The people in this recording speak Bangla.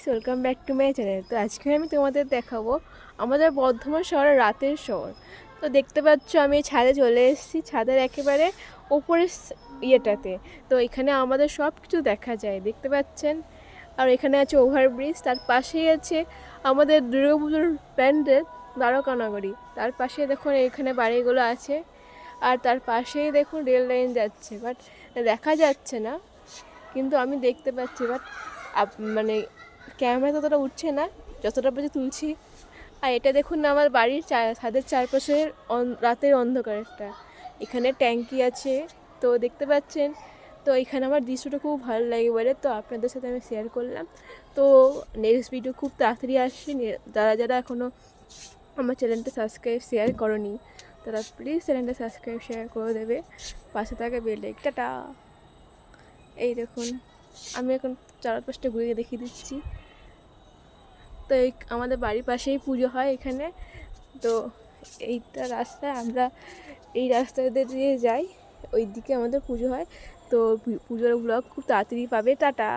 Welcome back to my channel. তো আজকে আমি তোমাদের দেখাবো আমাদের বর্ধমান শহরের রাতের শহর। তো দেখতে পাচ্ছ আমি ছাদে চলে এসেছি, ছাদের একেবারে ওপরের ইয়েটাতে। তো এখানে আমাদের সব কিছু দেখা যায়, দেখতে পাচ্ছেন। আর এখানে আছে ওভারব্রিজ, তার পাশেই আছে আমাদের দুর্গাপুজোর প্যান্ডেল দ্বারকানগরী। তার পাশে দেখুন এখানে বাড়িগুলো আছে, আর তার পাশেই দেখুন রেল লাইন যাচ্ছে, বাট দেখা যাচ্ছে না, কিন্তু আমি দেখতে পাচ্ছি। বাট মানে ক্যামেরা ততটা উঠছে না যতটা বুঝে তুলছি। আর এটা দেখুন না, আমার বাড়ির ছাদের চারপাশের রাতের অন্ধকারটা। এখানে ট্যাঙ্কি আছে, তো দেখতে পাচ্ছেন। তো এখানে আমার দৃশ্যটা খুব ভালো লাগে বলে তো আপনাদের সাথে আমি শেয়ার করলাম। তো নেক্সট ভিডিও খুব তাড়াতাড়ি আসছে। যারা যারা এখনও আমার চ্যানেলটা সাবস্ক্রাইব শেয়ার করনি, তারা প্লিজ চ্যানেলটা সাবস্ক্রাইব শেয়ার করে দেবে, পাশে থাকা বেল আইকনটা। এই দেখুন, আমি এখন চারপাশটা ঘুরে দেখিয়ে দিচ্ছি। তো এই আমাদের বাড়ির পাশেই পুজো হয় এখানে। তো এইটা রাস্তায় আমরা এই রাস্তাতে দিয়ে যাই, ওই দিকে আমাদের পুজো হয়। তো পুজোর ব্লগ খুব তাড়াতাড়ি পাবে। টাটা।